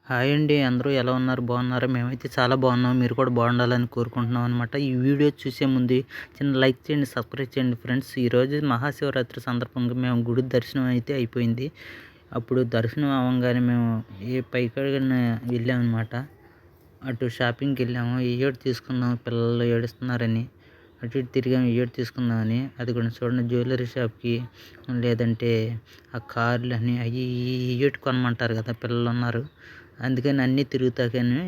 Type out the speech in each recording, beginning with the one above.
Hi అండి. అందరూ ఎలా ఉన్నారు? బాగున్నారా? మేమైతే చాలా బాగున్నాం. మీరు కూడా బాగుండాలని కోరుకుంటున్నాం అనమాట. ఈ వీడియో చూసే ముందు చిన్న లైక్ చేయండి, సబ్స్క్రైబ్ చేయండి ఫ్రెండ్స్. ఈరోజు మహాశివరాత్రి సందర్భంగా మేము గుడి దర్శనం అయితే అయిపోయింది. అప్పుడు దర్శనం అవ్వంగానే మేము పైకడిగిన వెళ్ళామన్నమాట. అటు షాపింగ్కి వెళ్ళాము. ఏయోటి తీసుకుందాం, పిల్లలు ఏడుస్తున్నారని అటు ఇటు తిరిగాము. ఏయోటి తీసుకుందామని అది కూడా చూడండి, జ్యువెలరీ షాప్కి లేదంటే ఆ కార్లు అని అవి ఏయోటి కొనమంటారు కదా, పిల్లలు ఉన్నారు. అందుకని అన్నీ తిరుగుతాకని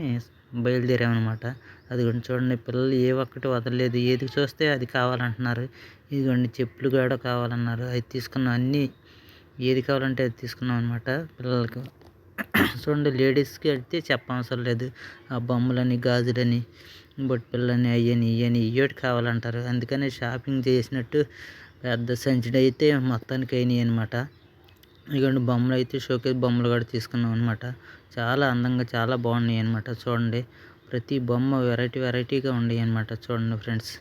బయలుదేరామన్నమాట. అదిగోండి చూడండి, పిల్లలు ఏ ఒక్కటి వదలలేదు. ఏది చూస్తే అది కావాలంటున్నారు. ఇదిగోండి చెప్పులు కూడా కావాలన్నారు. అది తీసుకున్నాం. అన్నీ ఏది కావాలంటే అది తీసుకున్నాం అనమాట పిల్లలకి. చూడండి, లేడీస్కి అయితే చెప్పవసరం లేదు. ఆ బొమ్మలని, గాజులని, బొట్టిపిల్లని, అయ్యని ఇయ్యని ఇయ్యోటి కావాలంటారు. అందుకని షాపింగ్ చేసినట్టు పెద్ద సంచుడు అయితే మొత్తానికి అయినాయి అనమాట. ఇదిగోండి బొమ్మలు అయితే షోకేస్ బొమ్మలు కూడా తీసుకున్నాం అనమాట. చాలా అందంగా చాలా బాగున్నాయి అనమాట. చూడండి, ప్రతి బొమ్మ వెరైటీగా ఉన్నాయి అనమాట. చూడండి ఫ్రెండ్స్,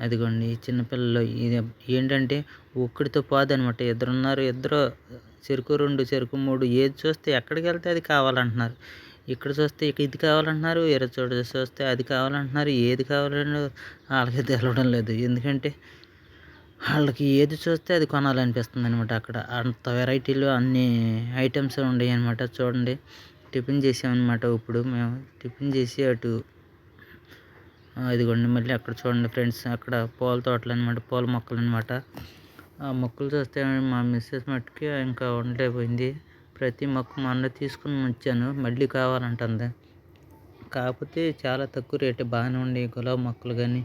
అదిగోండి చిన్నపిల్లలు. ఇది ఏంటంటే ఒక్కడితో పోదనమాట. ఇద్దరున్నారు. ఇద్దరు చెరుకు 2, చెరుకు 3 ఏది చూస్తే ఎక్కడికి వెళ్తే అది కావాలంటున్నారు. ఇక్కడ చూస్తే ఇది కావాలంటున్నారు, వేరే చోట చూస్తే అది కావాలంటున్నారు. ఏది కావాలని వాళ్ళకి తెలవడం లేదు. ఎందుకంటే వాళ్ళకి ఏది చూస్తే అది కొనాలనిపిస్తుంది అనమాట. అక్కడ అంత వెరైటీలు అన్ని ఐటమ్స్ ఉన్నాయి అనమాట. చూడండి, టిఫిన్ చేసామన్నమాట. ఇప్పుడు మేము టిఫిన్ చేసి అటు ఇదిగోండి మళ్ళీ అక్కడ చూడండి ఫ్రెండ్స్, అక్కడ పూల తోటలు అనమాట, పూల మొక్కలు అనమాట. ఆ మొక్కలు చూస్తే మా మిస్సెస్ మట్టుకి ఇంకా ఉండలేకపోయింది. ప్రతి మొక్క మొన్న తీసుకుని వచ్చాను, మళ్ళీ కావాలంటుంది. కాకపోతే చాలా తక్కువ రేటు, బాగానే ఉండే గులాబీ మొక్కలు కానీ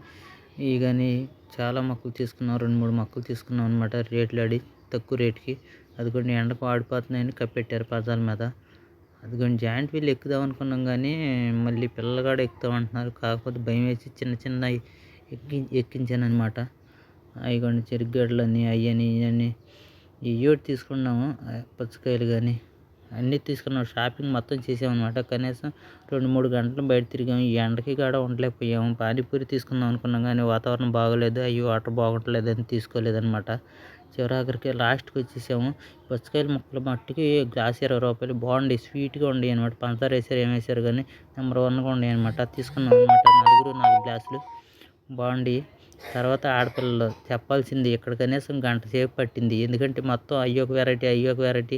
ఇవి కానీ చాలా మొక్కలు తీసుకున్నాం. 2-3 మొక్కలు తీసుకున్నాం అనమాట. రేట్లు అడి తక్కువ రేటుకి. అదిగోండి ఎండకు వాడిపోతున్నాయని కప్పెట్టారు పదాల మీద. అదిగోండి జాయింట్ వీల్ ఎక్కుదాం అనుకున్నాం కానీ మళ్ళీ పిల్లలు కూడా ఎక్కుతాం అంటున్నారు. కాకపోతే భయం వేసి చిన్న ఎక్కించాను అనమాట. అవిగోండి చెరుకుగడ్డలని అయ్యని ఇవన్నీ ఇయ్యోటి తీసుకున్నాము. పుచ్చకాయలు కానీ అన్నీ తీసుకున్నాం. షాపింగ్ మొత్తం చేసామన్నమాట. కనీసం 2-3 గంటలు బయట తిరిగాము. ఈ ఎండకి కూడా ఉండలేకపోయాము. పానీపూరి తీసుకుందాం అనుకున్నాం కానీ వాతావరణం బాగోలేదు, అయ్యి వాటర్ బాగోట్లేదని తీసుకోలేదన్నమాట. చివరాఖరికి లాస్ట్కి వచ్చేసాము. పుచ్చకాయల ముక్కలు మట్టికి గ్లాస్ 20 రూపాయలు. బాగుండి స్వీట్గా ఉండేవి అనమాట. పంచదార వేసారు ఏమేసారు కానీ నెంబర్ 1గా ఉండేవి అనమాట. తీసుకున్నాం అనమాట. 4 గ్లాసులు బాగుండి. తర్వాత ఆడపిల్లలు చెప్పాల్సింది, ఇక్కడ కనీసం గంట సేపు పట్టింది. ఎందుకంటే మొత్తం అయ్యొక వెరైటీ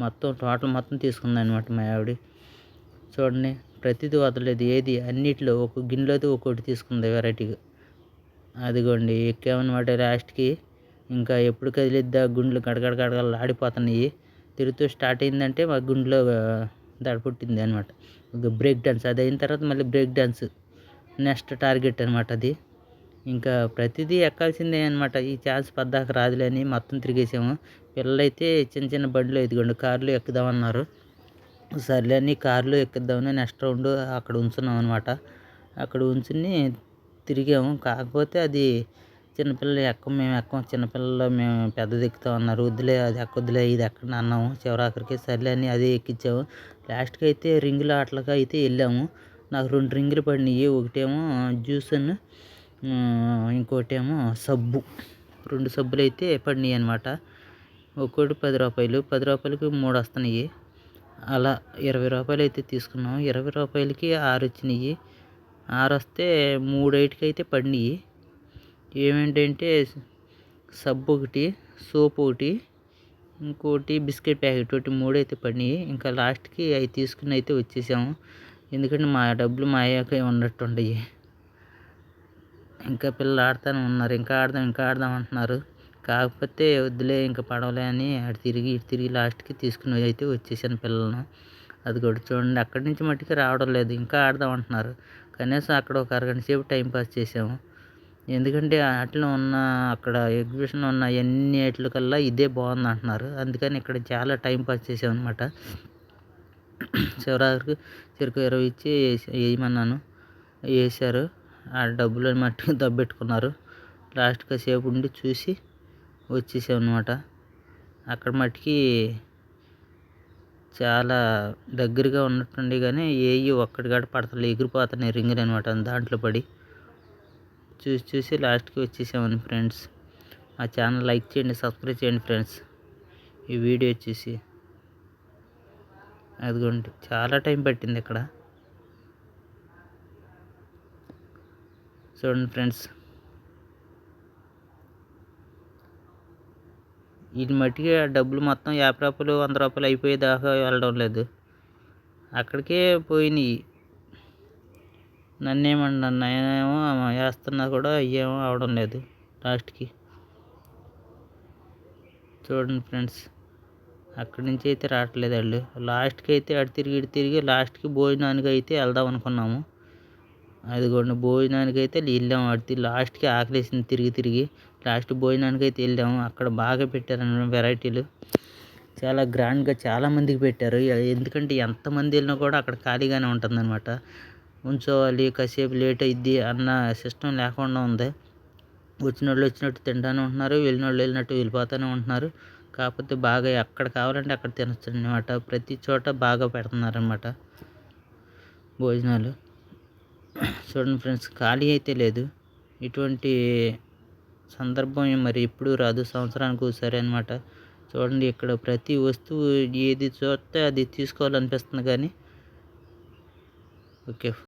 మొత్తం టోటల్ మొత్తం తీసుకుంది అనమాట మా ఆవిడ. చూడండి, ప్రతిదీ వదలలేదు. ఏది అన్నిట్లో ఒక గిన్నెలోది ఒక్కొక్కటి తీసుకుంది వెరైటీగా. అదిగోండి ఎక్కామన్నమాట లాస్ట్కి. ఇంకా ఎప్పుడు కదిలిద్దా గుండెలు గడగడగడగలు ఆడిపోతున్నాయి. తిరుగుతూ స్టార్ట్ అయిందంటే మా గుండెలో దడ పుట్టింది అనమాట. బ్రేక్ డాన్స్ అది అయిన తర్వాత మళ్ళీ బ్రేక్ డాన్స్ నెక్స్ట్ టార్గెట్ అనమాట అది. ఇంకా ప్రతిదీ ఎక్కాల్సిందే అనమాట. ఈ ఛాన్స్ పద్దాక రాదులే అని మొత్తం తిరిగేసాము. పిల్లలైతే చిన్న బండ్లు ఇదిగోండి కార్లు ఎక్కుదామన్నారు. సర్లే అని కార్లు ఎక్కిద్దామని నెక్స్ట్ రౌండ్ అక్కడ ఉంచున్నాం అనమాట. అక్కడ ఉంచుని తిరిగాము. కాకపోతే అది చిన్నపిల్లలు మేము ఎక్కం, చిన్నపిల్లలు మేము పెద్దది ఎక్కుతాం అన్నారు. వద్దులే అది ఎక్కొద్దులే, ఇది ఎక్కండి అన్నాము. చివరాఖరికి సర్లే అని అదే ఎక్కించాము. లాస్ట్కి అయితే రింగుల ఆటలకి అయితే వెళ్ళాము. నాకు 2 రింగులు పడినాయి. ఒకటేమో జ్యూస్ అని ఇంకోటేమో సబ్బు. 2 సబ్బులు అయితే పడినాయి అనమాట. ఒక్కోటి 10 రూపాయలు. 10 రూపాయలకి 3 వస్తున్నాయి. అలా 20 రూపాయలు అయితే తీసుకున్నాం. 20 రూపాయలకి 6 వచ్చినాయి. 6 వస్తే 3 అయితే పడినాయి. ఏమేంటంటే సబ్బు ఒకటి, సోప్ ఒకటి, ఇంకోటి బిస్కెట్ ప్యాకెట్ ఒకటి, 3 అయితే పడినాయి. ఇంకా లాస్ట్కి అవి తీసుకుని అయితే వచ్చేసాము. ఎందుకంటే మా డబ్బులు మా అయ్యాక ఉన్నట్టుండయి. ఇంకా పిల్లలు ఆడుతూనే ఉన్నారు. ఇంకా ఆడదాం అంటున్నారు. కాకపోతే వద్దులే ఇంకా పడవలే అని అటు తిరిగి లాస్ట్కి తీసుకుని అయితే వచ్చేసాను పిల్లలను. అది కూడా చూడండి, అక్కడి నుంచి మట్టుకు రావడం లేదు. ఇంకా ఆడదాం అంటున్నారు. కనీసం అక్కడ ఒక అరగంట సేపు టైంపాస్ చేసాము. ఎందుకంటే అట్లా అక్కడ ఎగ్జిబిషన్లో ఉన్న అన్ని వాటికల్లా ఇదే బాగుంది అంటున్నారు. అందుకని ఇక్కడ చాలా టైంపాస్ చేసాం అనమాట. చివరికి చెరుకు 20 ఇచ్చి వేయమన్నాను. వేసారు. ఆ డబ్బులు మట్టుకు దబ్బెట్టుకున్నారు. లాస్ట్గా సేపు ఉండి చూసి వచ్చేసాం అనమాట. అక్కడ మట్టుకి చాలా దగ్గరగా ఉన్నట్టుండి కానీ ఒక్కటి కూడా పడతలే, ఎగిరిపోతున్నాయి రింగులు అనమాట. దాంట్లో పడి చూసి లాస్ట్కి వచ్చేసామని ఫ్రెండ్స్. మా ఛానల్ లైక్ చేయండి, సబ్స్క్రైబ్ చేయండి ఫ్రెండ్స్. ఈ వీడియో వచ్చేసి అదిగోండి చాలా టైం పట్టింది ఇక్కడ. చూడండి ఫ్రెండ్స్, ఇది మట్టికి డబ్బులు మొత్తం రూ. 50 రూ. 100 అయిపోయేదాకా వెళ్ళడం లేదు, అక్కడికే పోయినాయి. నేనేమో వేస్తున్నా కూడా ఏమో అవడం లేదు లాస్ట్కి. చూడండి ఫ్రెండ్స్, అక్కడి నుంచి అయితే రావట్లేదు వాళ్ళు. లాస్ట్కి అయితే అటు తిరిగి లాస్ట్కి భోజనానికి అయితే వెళ్దాం అనుకున్నాము. అదిగోండి భోజనానికి అయితే వెళ్ళాము. లాస్ట్కి ఆకలేసింది తిరిగి లాస్ట్ భోజనానికి అయితే వెళ్ళాము. అక్కడ బాగా పెట్టారు వెరైటీలు, చాలా గ్రాండ్గా చాలామందికి పెట్టారు. ఎందుకంటే ఎంతమంది వెళ్ళినా కూడా అక్కడ ఖాళీగానే ఉంటుందన్నమాట. ఉంచోవాలి, కాసేపు లేట్ అయ్యిద్ది అన్న సిస్టమ్ లేకుండా ఉంది. వచ్చిన వాళ్ళు వచ్చినట్టు తింటానే ఉంటున్నారు, వెళ్ళిన వాళ్ళు వెళ్ళినట్టు వెళ్ళిపోతూనే ఉంటున్నారు. కాకపోతే బాగా ఎక్కడ కావాలంటే అక్కడ తినచ్చు అనమాట. ప్రతి చోట బాగా పెడుతున్నారనమాట భోజనాలు. చూడండి ఫ్రెండ్స్, ఖాళీ అయితే లేదు. ఇటువంటి సందర్భం మరి ఎప్పుడు రాదు, సంవత్సరానికి ఒకసారి అనమాట. చూడండి, ఇక్కడ ప్రతి వస్తువు ఏది చూస్తే అది తీసుకోవాలనిపిస్తుంది కానీ. ఓకే.